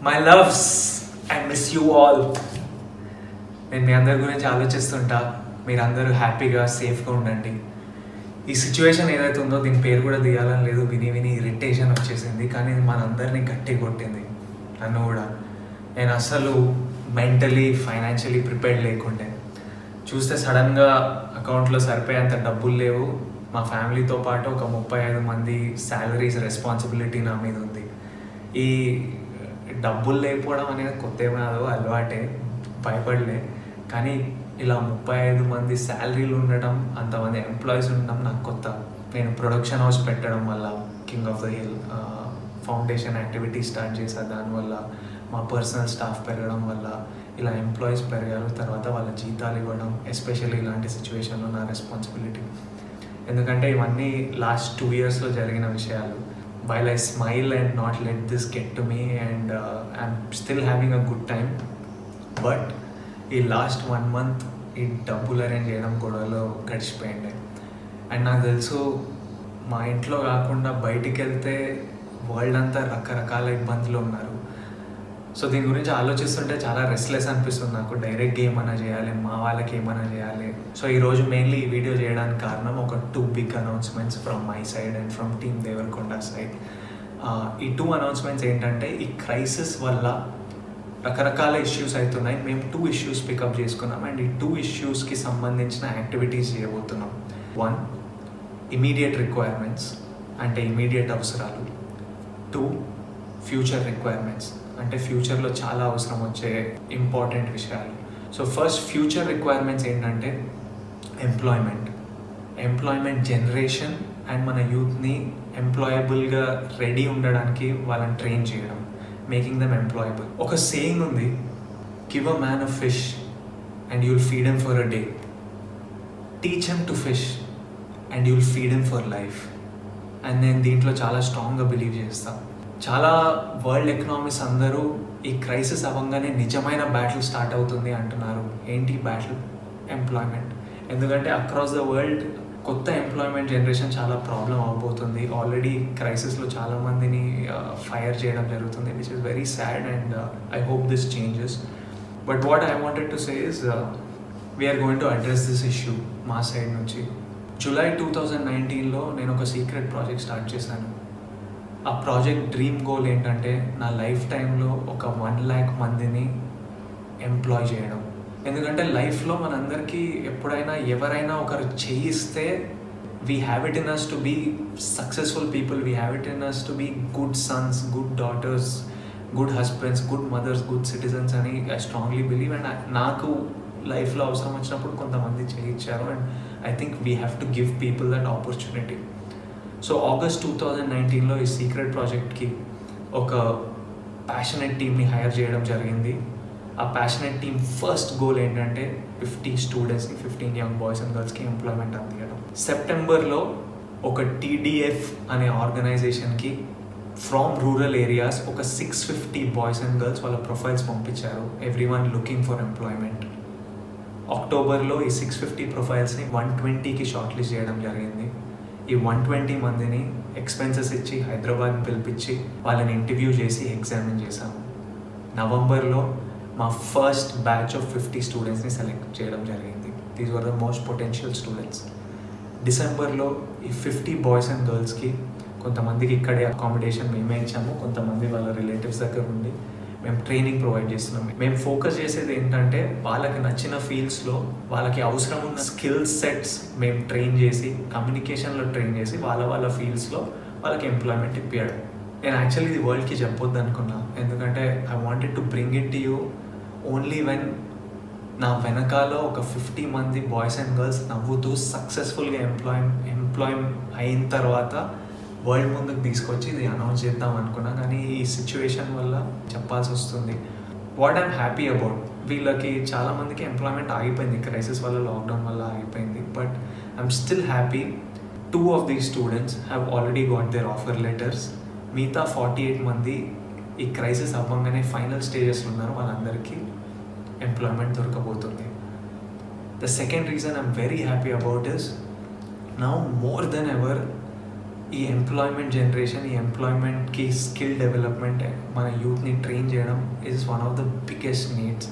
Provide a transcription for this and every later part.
My loves, I miss you all. నేను మీ అందరి గురించి ఆలోచిస్తుంటా. మీరందరూ హ్యాపీగా సేఫ్గా ఉండండి. ఈ సిచ్యువేషన్ ఏదైతే ఉందో దీని పేరు కూడా తీయాలని లేదు, విని విని ఇరిటేషన్ వచ్చేసింది. కానీ ఇది మనందరినీ గట్టి కొట్టింది, నన్ను కూడా. నేను అసలు మెంటలీ ఫైనాన్షియలీ ప్రిపేర్డ్ లేకుండే. చూస్తే సడన్గా అకౌంట్లో సరిపోయేంత డబ్బులు లేవు. మా ఫ్యామిలీతో పాటు ఒక 35 మంది శాలరీస్ రెస్పాన్సిబిలిటీ నా మీద ఉంది. ఈ డబ్బులు లేకపోవడం అనేది కొత్త ఏం కాదు, అలవాటే, భయపడలే. కానీ ఇలా 35 మంది శాలరీలు ఉండడం, అంతమంది ఎంప్లాయీస్ ఉండడం నాకు కొత్త. నేను ప్రొడక్షన్ హౌస్ పెట్టడం వల్ల, king of the hill foundation activity start చేశాను. దానివల్ల మా పర్సనల్ స్టాఫ్ పెరగడం వల్ల ఇలా ఎంప్లాయీస్ పెరగారు. తర్వాత వాళ్ళ జీతాలు ఇవ్వడం, ఎస్పెషల్లీ ఇలాంటి సిచ్యువేషన్లో నా రెస్పాన్సిబిలిటీ. ఎందుకంటే ఇవన్నీ లాస్ట్ 2 yearsలో జరిగిన విషయాలు. While I smile and not let this get to me and I'm still having a good time. But ఈ లాస్ట్ 1 month ఈ డబ్బులు అరేంజ్ చేయడం గొడవలో గడిచిపోయింది. అండ్ నాకు తెలుసు మా ఇంట్లో కాకుండా బయటికి వెళ్తే వరల్డ్ అంతా రకరకాల ఇబ్బందులు ఉన్నారు. సో దీని గురించి ఆలోచిస్తుంటే చాలా రెస్ట్లెస్ అనిపిస్తుంది నాకు. డైరెక్ట్గా ఏమైనా చేయాలి, మా వాళ్ళకి ఏమైనా చేయాలి. సో ఈరోజు మెయిన్లీ ఈ వీడియో చేయడానికి కారణం ఒక 2 big announcements from my side and from team Deverakonda side. ఈ 2 announcements ఏంటంటే, ఈ క్రైసిస్ వల్ల రకరకాల ఇష్యూస్ అవుతున్నాయి. మేము 2 issues పికప్ చేసుకున్నాం అండ్ ఈ 2 issuesకి సంబంధించిన యాక్టివిటీస్ చేయబోతున్నాం. 1, ఇమీడియట్ రిక్వైర్మెంట్స్ అంటే ఇమీడియట్ అవసరాలు. 2, ఫ్యూచర్ రిక్వైర్మెంట్స్ అంటే ఫ్యూచర్లో చాలా అవసరం వచ్చే ఇంపార్టెంట్ విషయాలు. సో ఫస్ట్ ఫ్యూచర్ రిక్వైర్మెంట్స్ ఏంటంటే ఎంప్లాయ్మెంట్ జనరేషన్ అండ్ మన యూత్ని ఎంప్లాయబుల్గా రెడీ ఉండడానికి వాళ్ళని ట్రైన్ చేయడం, మేకింగ్ దెమ్ ఎంప్లాయబుల్. ఒక సేయింగ్ ఉంది, give a man a fish and you'll feed him for a day, teach him to fish and you'll feed him for life. And నేను దీంట్లో చాలా స్ట్రాంగ్గా బిలీవ్ చేస్తాను. చాలా వరల్డ్ ఎకనామిక్స్ అందరూ ఈ క్రైసిస్ అవ్వగానే నిజమైన బ్యాటిల్ స్టార్ట్ అవుతుంది అంటున్నారు. ఏంటి బ్యాటిల్? ఎంప్లాయ్మెంట్. ఎందుకంటే అక్రాస్ ద వరల్డ్ కొత్త ఎంప్లాయ్మెంట్ జనరేషన్ చాలా ప్రాబ్లం అవబోతుంది. ఆల్రెడీ క్రైసిస్లో చాలామందిని ఫైర్ చేయడం జరుగుతుంది, which is very sad and I hope this changes. But what I wanted to say is we're going to address this issue మా side నుంచి. July 2019లో నేను ఒక సీక్రెట్ ప్రాజెక్ట్ స్టార్ట్ చేశాను. ఆ ప్రాజెక్ట్ డ్రీమ్ గోల్ ఏంటంటే, నా లైఫ్ టైంలో ఒక 1 lakh మందిని ఎంప్లాయ్ చేయడం. ఎందుకంటే లైఫ్లో మనందరికీ ఎప్పుడైనా ఎవరైనా ఒకరు చేయిస్తే we have it in us to be successful people, we have it in us to be good sons, good daughters, good husbands, good mothers, good citizens అని ఐ స్ట్రాంగ్లీ బిలీవ్. అండ్ నాకు లైఫ్లో అవసరం వచ్చినప్పుడు కొంతమంది చేయించారు and I think we have to give people that opportunity. So August 2019లో ఈ secret ప్రాజెక్ట్కి ఒక ప్యాషనెట్ టీమ్ని హైర్ చేయడం జరిగింది. ఆ ప్యాషనెట్ టీమ్ ఫస్ట్ గోల్ ఏంటంటే 50 స్టూడెంట్స్కి, 15 యంగ్ బాయ్స్ అండ్ గర్ల్స్కి ఎంప్లాయ్మెంట్ అందించడం. సెప్టెంబర్లో ఒక TDF అనే ఆర్గనైజేషన్కి ఫ్రమ్ రూరల్ ఏరియాస్ ఒక 650 బాయ్స్ అండ్ గర్ల్స్ వాళ్ళ ప్రొఫైల్స్ పంపించారు, ఎవ్రీవన్ లుకింగ్ ఫర్ ఎంప్లాయ్మెంట్. అక్టోబర్లో ఈ 650 ప్రొఫైల్స్ని 120కి షార్ట్ లిస్ట్ చేయడం జరిగింది. ఈ 120 మందిని ఎక్స్పెన్సెస్ ఇచ్చి హైదరాబాద్ పిలిపించి వాళ్ళని ఇంటర్వ్యూ చేసి ఎగ్జామిన్ చేశాము. నవంబర్లో మా ఫస్ట్ బ్యాచ్ ఆఫ్ 50 స్టూడెంట్స్ని సెలెక్ట్ చేయడం జరిగింది. These were the most potential students. డిసెంబర్లో ఈ 50 బాయ్స్ అండ్ గర్ల్స్కి కొంతమందికి ఇక్కడే అకామిడేషన్ మేమే ఇచ్చాము, కొంతమంది వాళ్ళ రిలేటివ్స్ దగ్గర ఉండి మేము ట్రైనింగ్ ప్రొవైడ్ చేస్తున్నాం. మేము ఫోకస్ చేసేది ఏంటంటే, వాళ్ళకి నచ్చిన ఫీల్డ్స్లో వాళ్ళకి అవసరం ఉన్న స్కిల్ సెట్స్ మేము ట్రైన్ చేసి, కమ్యూనికేషన్లో ట్రైన్ చేసి వాళ్ళ ఫీల్డ్స్లో వాళ్ళకి ఎంప్లాయ్మెంట్ ఇప్పించడం. నేను యాక్చువల్లీ ఇది వరల్డ్కి చెప్పొద్దు అనుకున్నా, ఎందుకంటే I wanted to bring it to you only when నా వెనకాల ఒక 50 మంది బాయ్స్ అండ్ గర్ల్స్ నవ్వుతూ సక్సెస్ఫుల్గా ఎంప్లాయ్ అయిన తర్వాత వరల్డ్ ముందుకు తీసుకొచ్చి ఇది అనౌన్స్ చేద్దాం అనుకున్నా. కానీ ఈ సిచ్యువేషన్ వల్ల చెప్పాల్సి వస్తుంది. వాట్ ఐఎమ్ హ్యాపీ అబౌట్, వీళ్ళకి చాలామందికి ఎంప్లాయ్మెంట్ ఆగిపోయింది, క్రైసిస్ వల్ల, లాక్డౌన్ వల్ల ఆగిపోయింది. But I'm still happy 2 of these students have already got their offer letters. మిగతా 48 మంది ఈ క్రైసిస్ అవ్వగానే ఫైనల్ స్టేజెస్లో ఉన్నారు, వాళ్ళందరికీ ఎంప్లాయ్మెంట్ దొరకబోతుంది. The second reason I'm very happy about this, now more than ever ఈ ఎంప్లాయ్మెంట్ జనరేషన్, ఈ ఎంప్లాయ్మెంట్కి స్కిల్ డెవలప్మెంట్ మన యూత్ని ట్రైన్ చేయడం is one of the biggest needs.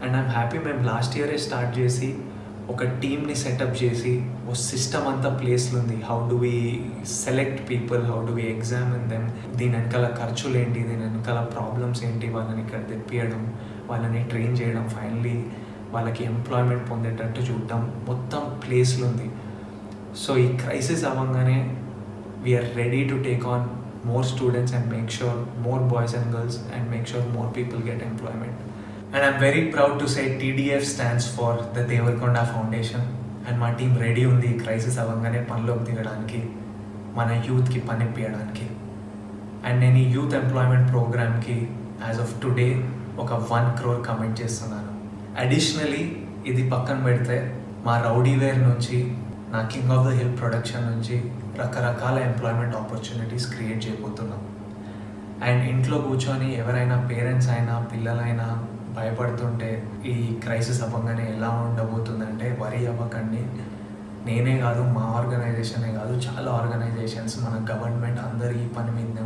And I'm happy మేము లాస్ట్ ఇయరే స్టార్ట్ చేసి ఒక టీమ్ని సెటప్ చేసి ఓ సిస్టమ్ అంతా ప్లేస్లో ఉంది. How do we select people, how do we examine them, దీని వెనకాల ఖర్చులు ఏంటి, దీని వెనకాల ప్రాబ్లమ్స్ ఏంటి, వాళ్ళని ఇక్కడ తెప్పియడం, వాళ్ళని ట్రైన్ చేయడం, ఫైనలీ వాళ్ళకి ఎంప్లాయ్మెంట్ పొందేటట్టు చూడడం, మొత్తం ప్లేస్లో ఉంది. సో ఈ క్రైసిస్ అవ్వగానే we're ready to take on more students and make sure more boys and girls and make sure more people get employment. And I'm very proud to say TDF stands for the Devarakonda Foundation, and my team ready undi crisis avangane panloki digadaniki, mana youth ki pani ippiyడానికి. And నేను youth employment ప్రోగ్రామ్కి as of today ఒక 1 crore commit చేస్తున్నాను. Additionally ఇది పక్కన పెడితే మా రౌడీవేర్ నుంచి, నా king of the hill production నుంచి రకరకాల ఎంప్లాయ్మెంట్ ఆపర్చునిటీస్ క్రియేట్ చేయబోతున్నాం. అండ్ ఇంట్లో కూర్చొని ఎవరైనా పేరెంట్స్ అయినా పిల్లలైనా భయపడుతుంటే ఈ క్రైసిస్ అవ్వగానే ఎలా ఉండబోతుందంటే వరీ అవ్వకండి. నేనే కాదు, మా ఆర్గనైజేషనే కాదు, చాలా ఆర్గనైజేషన్స్, మన గవర్నమెంట్ అందరు ఈ పని మీద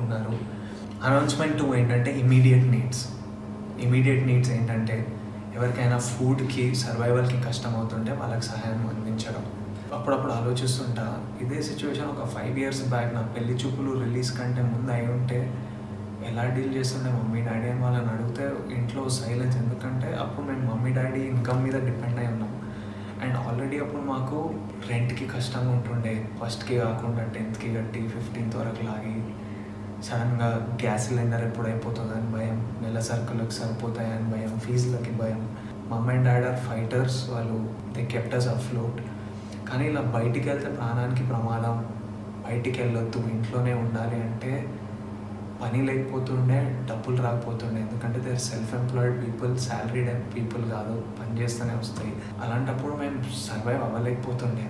ఉన్నారు. అనౌన్స్మెంట్ 2 ఏంటంటే ఇమీడియట్ నీడ్స్ ఏంటంటే ఎవరికైనా ఫుడ్కి, సర్వైవల్కి కష్టం అవుతుంటే వాళ్ళకి సహాయం అందించడం. అప్పుడప్పుడు ఆలోచిస్తుంటా, ఇదే సిచ్యువేషన్ ఒక 5 years బ్యాక్ నా పెళ్లి చూపులు రిలీజ్ కంటే ముందు అయి ఉంటే ఎలా డీల్ చేస్తుండే మమ్మీ డాడీ అని వాళ్ళని అడిగితే ఇంట్లో సైలెన్స్. ఎందుకంటే అప్పుడు మేము మమ్మీ డాడీ ఇన్కమ్ మీద డిపెండ్ అయి ఉన్నాం. అండ్ ఆల్రెడీ అప్పుడు మాకు రెంట్కి కష్టంగా ఉంటుండే, ఫస్ట్కి కాకుండా 10th కట్టి 15th వరకు లాగి, సడన్గా గ్యాస్ సిలిండర్ ఎప్పుడు అయిపోతుందని భయం, నెల సరుకులకు సరిపోతాయని భయం, ఫీజులకి భయం. మమ్ అండ్ డాడ్ ఆర్ ఫైటర్స్, వాళ్ళు దే కెప్ట్ us afloat. కానీ ఇలా బయటికి వెళ్తే ప్రాణానికి ప్రమాదం, బయటికి వెళ్ళొద్దు, ఇంట్లోనే ఉండాలి అంటే పని లేకపోతుండే, డబ్బులు రాకపోతుండే. ఎందుకంటే they are self employed people, salaried people కాదు, పని చేస్తూనే వస్తాయి. అలాంటప్పుడు మేము సర్వైవ్ అవ్వలేకపోతుండే.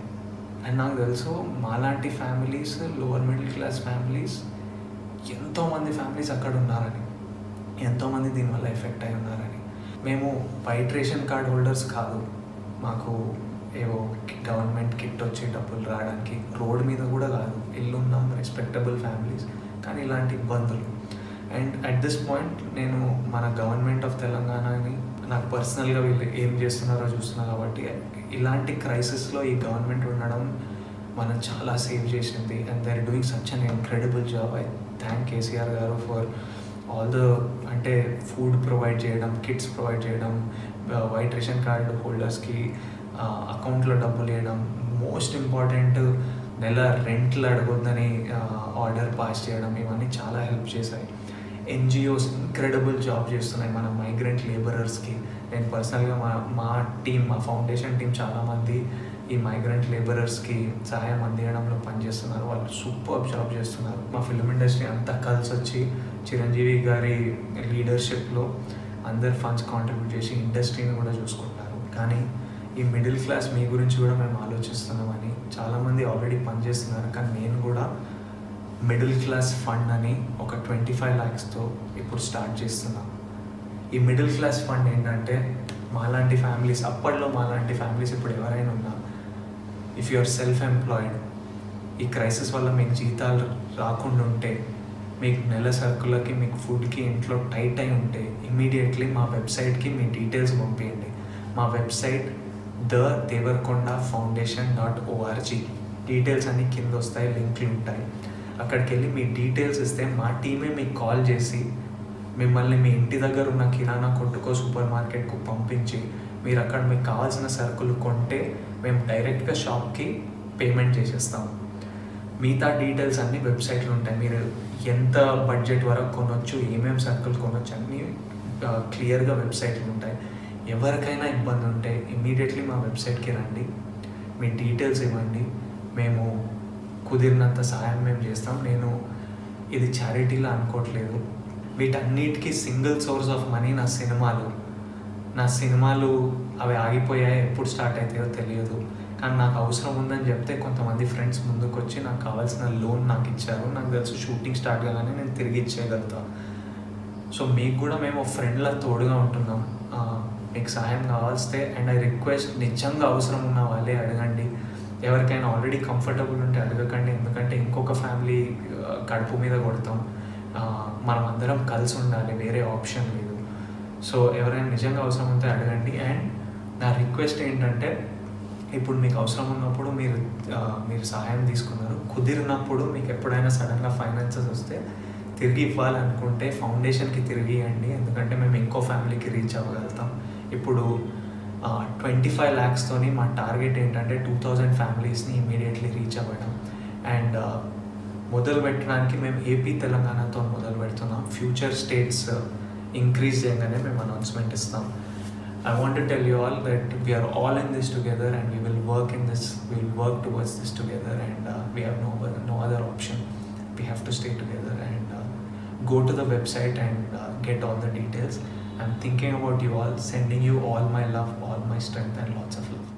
అండ్ నాకు తెలుసు మాలాంటి families, lower middle class families, ఎంతోమంది ఫ్యామిలీస్ అక్కడ ఉన్నారని, ఎంతోమంది దీనివల్ల ఎఫెక్ట్ అయి ఉన్నారని. మేము వైట్ రేషన్ కార్డ్ హోల్డర్స్ కాదు, మాకు ఏవో గవర్నమెంట్ కిట్ వచ్చి డబ్బులు రావడానికి, రోడ్ మీద కూడా కాదు, ఇల్లు ఉన్నాం, రెస్పెక్టబుల్ ఫ్యామిలీస్, కానీ ఇలాంటి ఇబ్బందులు. అండ్ అట్ దిస్ పాయింట్ నేను మన గవర్నమెంట్ ఆఫ్ తెలంగాణని, నాకు పర్సనల్గా వీళ్ళు ఏం చేస్తున్నారో చూస్తున్నా కాబట్టి, ఇలాంటి క్రైసిస్లో ఈ గవర్నమెంట్ ఉండడం మనం చాలా సేవ్ చేసింది. And they are doing such an incredible job. I thank KCR garu for all the, అంటే ఫుడ్ ప్రొవైడ్ చేయడం, కిట్స్ ప్రొవైడ్ చేయడం, వైట్ రేషన్ కార్డు హోల్డర్స్కి అకౌంట్లో డబ్బులు వేయడం, మోస్ట్ ఇంపార్టెంట్ నెల రెంట్లు అడగొద్దని ఆర్డర్ పాస్ చేయడం, ఇవన్నీ చాలా హెల్ప్ చేశాయి. ఎన్జిఓస్ ఇంక్రెడిబుల్ జాబ్ చేస్తున్నాయి మన మైగ్రెంట్ లేబరర్స్కి. నేను పర్సనల్గా మా టీం, మా ఫౌండేషన్ టీం చాలామంది ఈ మైగ్రెంట్ లేబరర్స్కి సహాయం అందించడంలో పనిచేస్తున్నారు. వాళ్ళు సూపర్ జాబ్ చేస్తున్నారు. మా ఫిల్మ్ ఇండస్ట్రీ అంతా కలిసి వచ్చి చిరంజీవి గారి లీడర్షిప్లో అందరు ఫండ్స్ కాంట్రిబ్యూట్ చేసి ఇండస్ట్రీని కూడా చూసుకుంటారు. కానీ ఈ మిడిల్ క్లాస్ మీ గురించి కూడా మేము ఆలోచిస్తున్నామని, చాలామంది ఆల్రెడీ పనిచేస్తున్నారు. కానీ నేను కూడా మిడిల్ క్లాస్ ఫండ్ అని ఒక 25 lakhsతో ఇప్పుడు స్టార్ట్ చేస్తున్నాం. ఈ మిడిల్ క్లాస్ ఫండ్ ఏంటంటే మాలాంటి ఫ్యామిలీస్, అప్పట్లో మాలాంటి ఫ్యామిలీస్ ఇప్పుడు ఎవరైనా ఉన్నా, if you are self employed, ఈ క్రైసిస్ వల్ల మీకు జీతాలు రాకుండా ఉంటే, మీకు నెల సరుకులకి, మీకు ఫుడ్కి ఇంట్లో టైట్ అయి ఉంటే, ఇమ్మీడియట్లీ మా వెబ్సైట్కి మీ డీటెయిల్స్ పంపించండి. మా వెబ్సైట్ thedevarkondafoundation.org. డీటెయిల్స్ అన్నీ కింద వస్తాయి, లింక్లు ఉంటాయి. అక్కడికి వెళ్ళి మీ డీటెయిల్స్ ఇస్తే మా టీమే మీకు కాల్ చేసి మిమ్మల్ని మీ ఇంటి దగ్గర ఉన్న కిరాణా కొట్టుకో, సూపర్ మార్కెట్కు పంపించి, మీరు అక్కడ మీకు కావాల్సిన సరుకులు కొంటే మేము డైరెక్ట్గా షాప్కి పేమెంట్ చేసేస్తాము. మిగతా డీటెయిల్స్ అన్నీ వెబ్సైట్లో ఉంటాయి. మీరు ఎంత బడ్జెట్ వరకు కొనవచ్చు, ఏమేమి సరుకులు కొనవచ్చు అన్నీ క్లియర్గా వెబ్సైట్లు ఉంటాయి. ఎవరికైనా ఇబ్బంది ఉంటే ఇమ్మీడియట్లీ మా వెబ్సైట్కి రండి, మీ డీటెయిల్స్ ఇవ్వండి, మేము కుదిరినంత సహాయం మేము చేస్తాం. నేను ఇది చారిటీలా అనుకోవట్లేదు. వీటన్నిటికీ సింగిల్ సోర్స్ ఆఫ్ మనీ నా సినిమాలు అవి ఆగిపోయాయి, ఎప్పుడు స్టార్ట్ అవుతాయో తెలియదు. కానీ నాకు అవసరం ఉందని చెప్తే కొంతమంది ఫ్రెండ్స్ ముందుకు వచ్చి నాకు కావాల్సిన లోన్ నాకు ఇచ్చారు. నాకు తెలుసు షూటింగ్ స్టార్ట్ కాగానే నేను తిరిగి ఇచ్చేయగలుగుతాను. సో మీకు కూడా మేము ఫ్రెండ్లా తోడుగా ఉంటున్నాం. మీకు సహాయం కావాల్స్తే, అండ్ ఐ రిక్వెస్ట్, నిజంగా అవసరం ఉన్న వాళ్ళే అడగండి. ఎవరికైనా ఆల్రెడీ కంఫర్టబుల్ ఉంటే అడగకండి, ఎందుకంటే ఇంకొక ఫ్యామిలీ కడుపు మీద కొడతాం. మనం అందరం కలిసి ఉండాలి, వేరే ఆప్షన్ లేదు. సో ఎవరైనా నిజంగా అవసరం ఉంటే అడగండి. అండ్ నా రిక్వెస్ట్ ఏంటంటే, ఇప్పుడు మీకు అవసరం ఉన్నప్పుడు మీరు సహాయం తీసుకున్నారు, కుదిరినప్పుడు మీకు ఎప్పుడైనా సడన్గా ఫైనాన్సెస్ వస్తే తిరిగి ఇవ్వాలనుకుంటే ఫౌండేషన్కి తిరిగి ఇవ్వండి, ఎందుకంటే మేము ఇంకో ఫ్యామిలీకి రీచ్ అవ్వగలుగుతాం. ఇప్పుడు 25 lakhstoni మా టార్గెట్ ఏంటంటే 2000 ఫ్యామిలీస్ని ఇమీడియట్లీ రీచ్ అవ్వడం. అండ్ మొదలు పెట్టడానికి మేము ఏపీ తెలంగాణతో మొదలు పెడుతున్నాం. ఫ్యూచర్ స్టేట్స్ ఇంక్రీజ్ చేయగానే మేము అనౌన్స్మెంట్ ఇస్తాం. I want to tell you all that we are all in this together, and we will work towards this together, and we have no other option. We have to stay together and go to the website and get all the details. I'm thinking about you all, sending you all my love, all my strength, and lots of love.